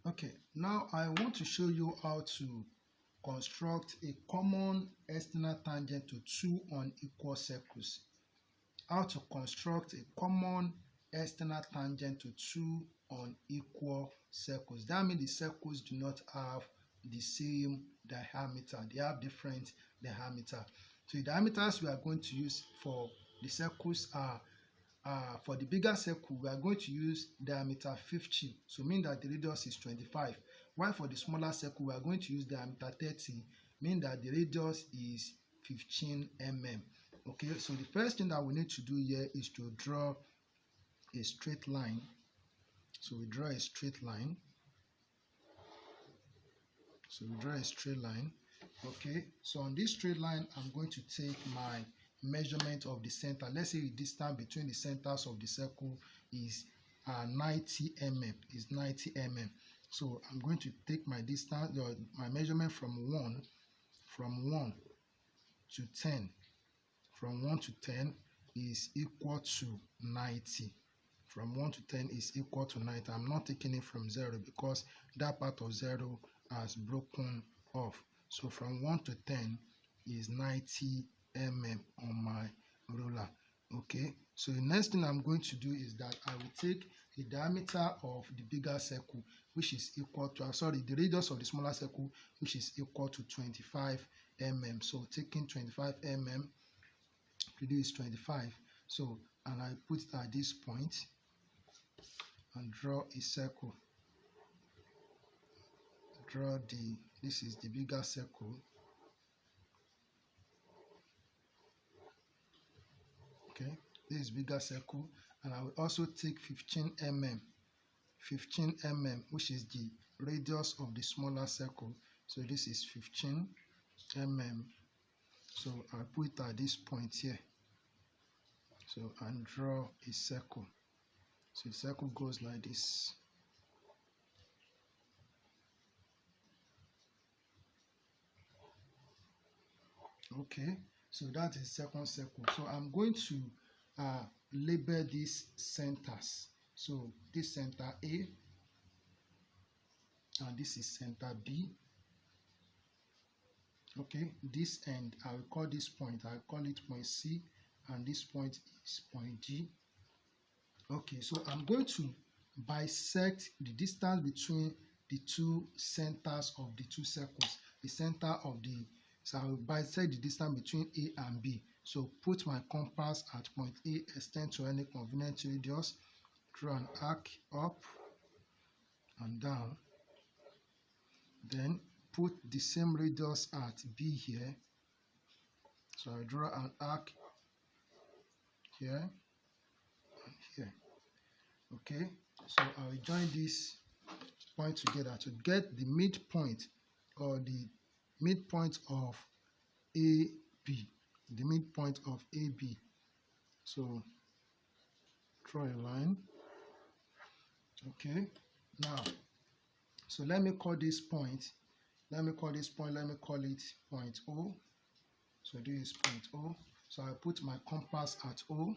Okay, now I want to show you how to construct a common external tangent to two unequal circles. How to construct a common external tangent to two unequal circles. That means the circles do not have the same diameter. They have different diameter. So the diameters we are going to use for the circles are for the bigger circle, we are going to use diameter 50, so mean that the radius is 25. While for the smaller circle, we are going to use diameter 30, mean that the radius is 15 mm. Okay, so the first thing that we need to do here is to draw a straight line. So we draw a straight line. Okay, so on this straight line, I'm going to take my measurement of the center. Let's say the distance between the centers of the circle is 90 mm. So I'm going to take my distance, my measurement from 1 to 10. From 1 to 10 is equal to 90. From 1 to 10 is equal to 90. I'm not taking it from 0 because that part of 0 has broken off. So from 1 to 10 is 90 mm on my ruler. Okay, so the next thing I'm going to do is that I will take the diameter of the bigger circle, which is equal to the radius of the smaller circle, which is equal to 25 mm. So taking 25 mm, radius is 25. So, and I put it at this point and draw a circle. This is the bigger circle. Okay, this is bigger circle, and I will also take 15 mm, which is the radius of the smaller circle. So this is 15 mm. So I put it at this point here. So and draw a circle. So the circle goes like this. Okay, so that is second circle. So I'm going to label these centers. So this center A, and this is center B. Okay, this end, I will call this point, I will call it point C, and this point is point G. Okay, so I'm going to bisect the distance between the two centers of the two circles. So I will bisect the distance between A and B. So put my compass at point A, extend to any convenient radius, draw an arc up and down. Then put the same radius at B here. So I draw an arc here and here. Okay, so I will join this point together to get the midpoint, or the midpoint of AB. The midpoint of AB. So draw a line. Okay, now, so let me call this point. Let me call it point O. So this is point O. So I put my compass at O,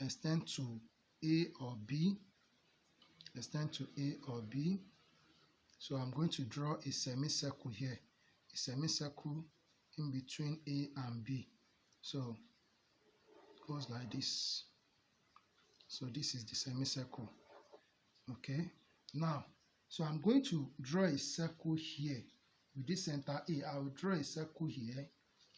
extend to A or B, So I'm going to draw a semicircle here, a semicircle in between A and B. So it goes like this. So this is the semicircle. Okay, now, so I'm going to draw a circle here with this center A. I will draw a circle here.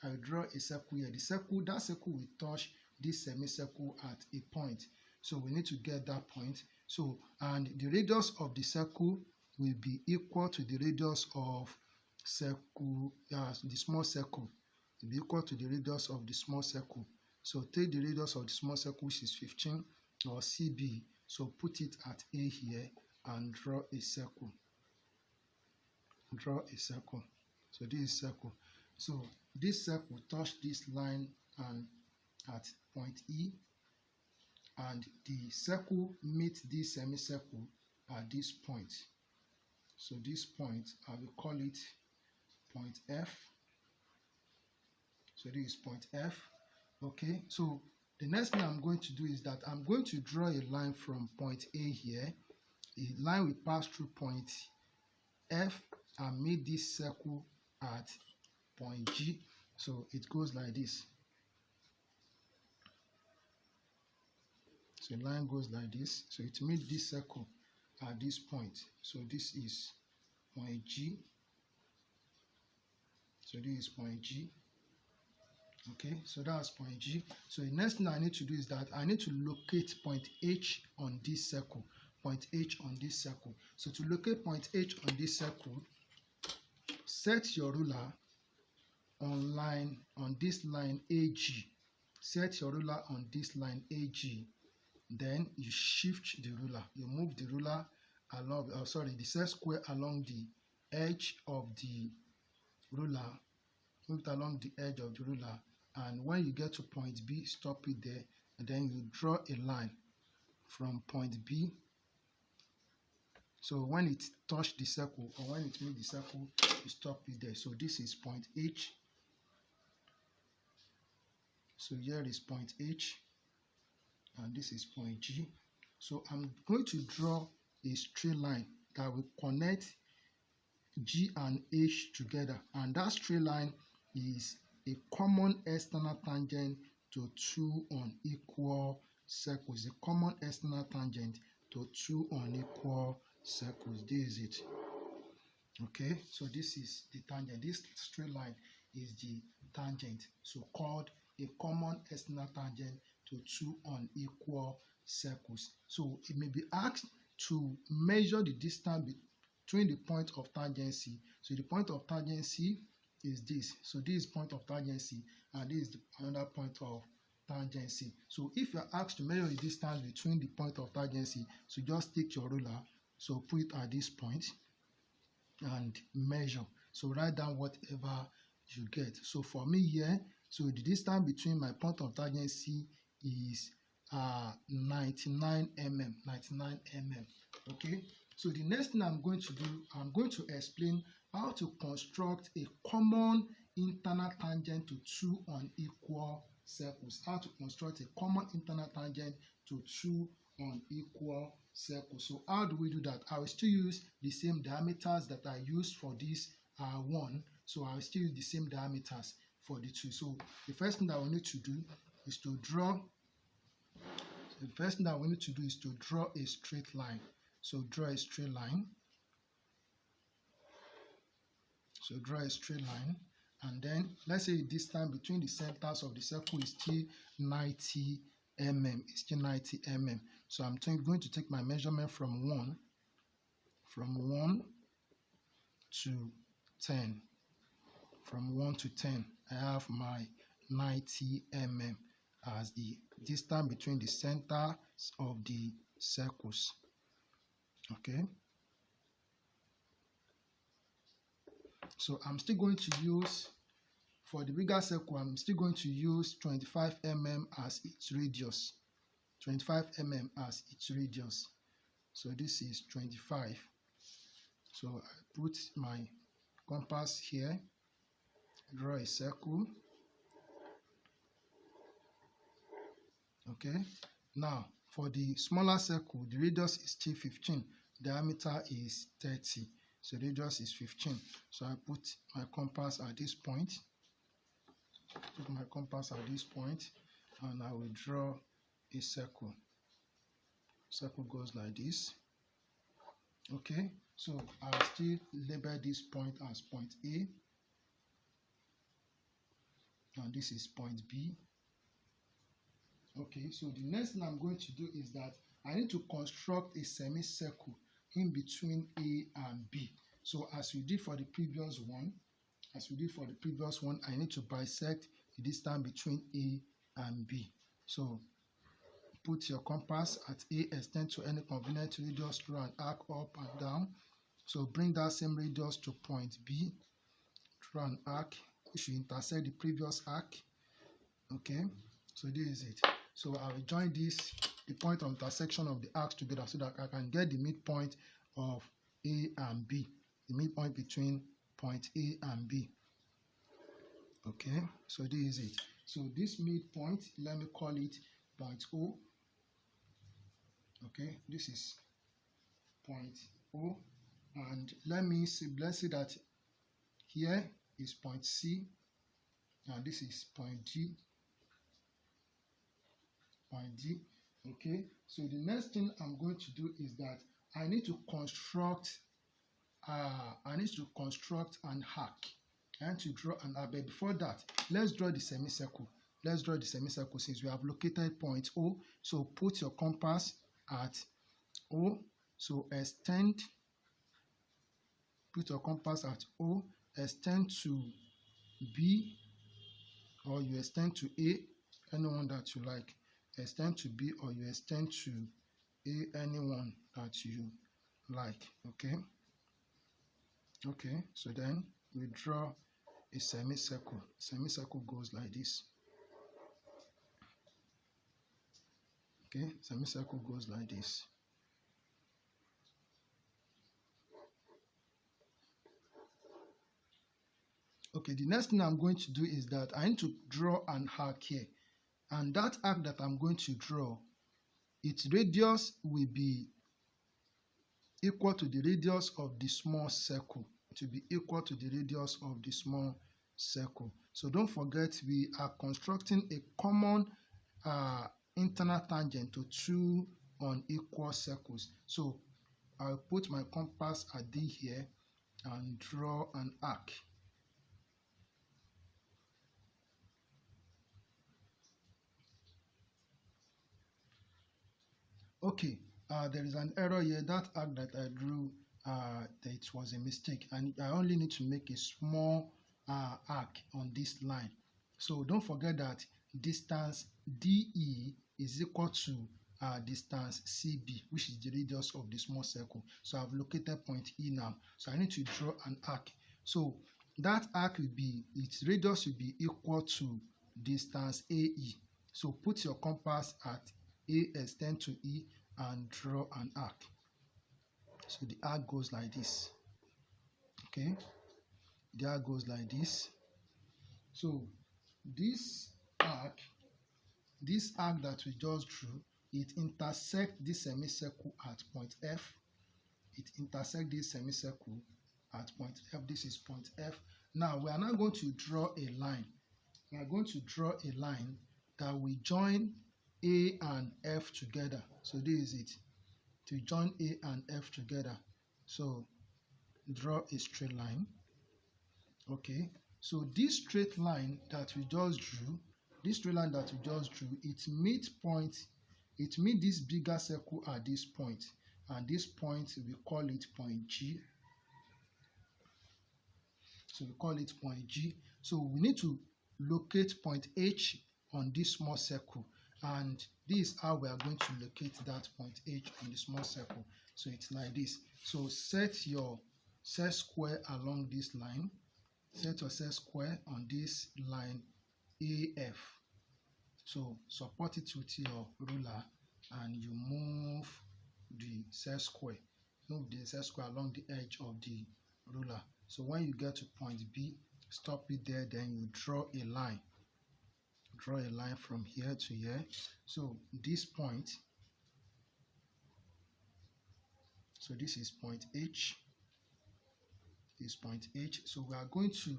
I will draw a circle here. That circle will touch this semicircle at a point. So we need to get that point. So, and the radius of the circle will be equal to the radius of the small circle. It will be equal to the radius of the small circle. So take the radius of the small circle, which is 15, or CB. So put it at A here and draw a circle. So this is circle. So this circle touch this line and at point E, and the circle meets this semicircle at this point. So this point, I will call it point F. So this is point F. Okay, so the next thing I'm going to do is that I'm going to draw a line from point A here, the line will pass through point F and meet this circle at point G. So it goes like this. So the line goes like this. So it meets this circle at this point. So this is point G. So this is point G. Okay, so that's point G. So the next thing I need to do is that I need to locate point H on this circle. Point H on this circle. So to locate point H on this circle, set your ruler on this line AG. Set your ruler on this line AG. Then you shift the ruler. You move the ruler along, the set square along the edge of the ruler. Move it along the edge of the ruler. And when you get to point B, stop it there. And then you draw a line from point B. So when it touched the circle, or when it made the circle, you stop it there. So this is point H. So here is point H. And this is point G. So I'm going to draw a straight line that will connect G and H together. And that straight line is a common external tangent to two unequal circles. A common external tangent to two unequal circles. This is it. Okay, so this is the tangent. This straight line is the tangent, so called a common external tangent to two unequal circles. So it may be asked to measure the distance between the point of tangency. So the point of tangency is this. So this is point of tangency, and this is another point of tangency. So if you are asked to measure the distance between the point of tangency, so just take your ruler, so put it at this point and measure. So write down whatever you get. So for me here, so the distance between my point of tangency is 99 mm. 99 mm. Okay. So the next thing I'm going to do, I'm going to explain how to construct a common internal tangent to two unequal circles. How to construct a common internal tangent to two unequal circles. So how do we do that? I will still use the same diameters that I used for this one. So I will still use the same diameters for the two. So the first thing that we need to do is to draw. So the first thing that we need to do is to draw a straight line. So draw a straight line. So draw a straight line, and then let's say the distance between the centers of the circle is still 90 mm. It's still 90 mm. So I'm going to take my measurement from 1 to 10. From 1 to 10, I have my 90 mm as the distance between the centers of the circles. Okay. So I'm still going to use, for the bigger circle, I'm still going to use 25 mm as its radius. 25 mm as its radius. So this is 25. So I put my compass here, draw a circle. Okay. Now for the smaller circle, the radius is still 15. Diameter is 30. So radius is 15. So I put my compass at this point. Put my compass at this point, and I will draw a circle. Circle goes like this. Okay. So I'll still label this point as point A, and this is point B. Okay. So the next thing I'm going to do is that I need to construct a semicircle in between A and B. So as we did for the previous one, I need to bisect the distance between A and B. So put your compass at A, extend to any convenient radius, draw an arc up and down. So bring that same radius to point B, draw an arc which will intersect the previous arc. Okay, so this is it. So I will join the point of intersection of the arcs together so that I can get the midpoint of A and B, the midpoint between point A and B. Okay, so this is it. So this midpoint, let me call it point O. Okay, this is point O, and let's say that here is point C, and this is point D. Okay, so the next thing I'm going to do is that I need to construct an arc. I need to draw an arc, but before that, let's draw the semicircle. Let's draw the semicircle since we have located point O. So put your compass at O. So put your compass at O, extend to B, or you extend to A, anyone that you like. Extend to B, or you extend to A, anyone that you like. Okay, so then we draw a semicircle. Semicircle goes like this. Okay, semicircle goes like this. Okay, the next thing I'm going to do is that I need to draw an arc here. And that arc that I'm going to draw, its radius will be equal to the radius of the small circle. It will be equal to the radius of the small circle. So don't forget, we are constructing a common internal tangent to two unequal circles. So I'll put my compass at D here and draw an arc. Okay, there is an error here. That arc that I drew, it was a mistake, and I only need to make a small arc on this line. So don't forget that distance DE is equal to distance CB, which is the radius of the small circle. So I've located point E now. So I need to draw an arc. So that arc will be, its radius will be equal to distance AE. So put your compass at A, extend to E, and draw an arc. So the arc goes like this. Okay, the arc goes like this. So this arc that we just drew, it intersects this semicircle at point F. It intersects this semicircle at point F. This is point F. Now we are now going to draw a line. We are going to draw a line that will join A and F together. So this is it. To join A and F together. So draw a straight line. Okay. So this straight line that we just drew, it meets this bigger circle at this point. And this point, we call it point G. So we call it point G. So we need to locate point H on this small circle. And this is how we are going to locate that point H on the small circle. So it's like this. So set your set square along this line. Set your set square on this line AF. So support it with your ruler and you move the set square. Move the set square along the edge of the ruler. So when you get to point B, stop it there, then you draw a line. Draw a line from here to here. So this point, so this is point H. This point H. So we are going to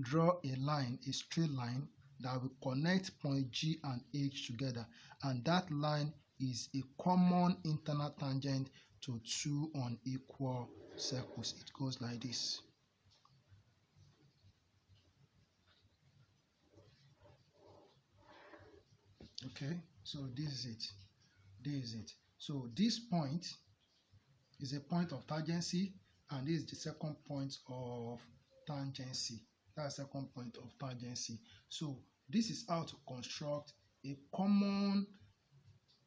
draw a line, a straight line that will connect point G and H together. And that line is a common internal tangent to two unequal circles. It goes like this. Okay, so this is it. So this point is a point of tangency, and this is the second point of tangency. That's the second point of tangency. So this is how to construct a common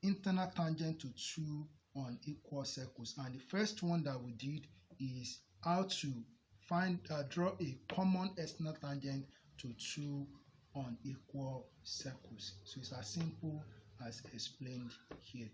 internal tangent to two unequal circles. And the first one that we did is how to draw a common external tangent to two unequal circles. So it's as simple as explained here.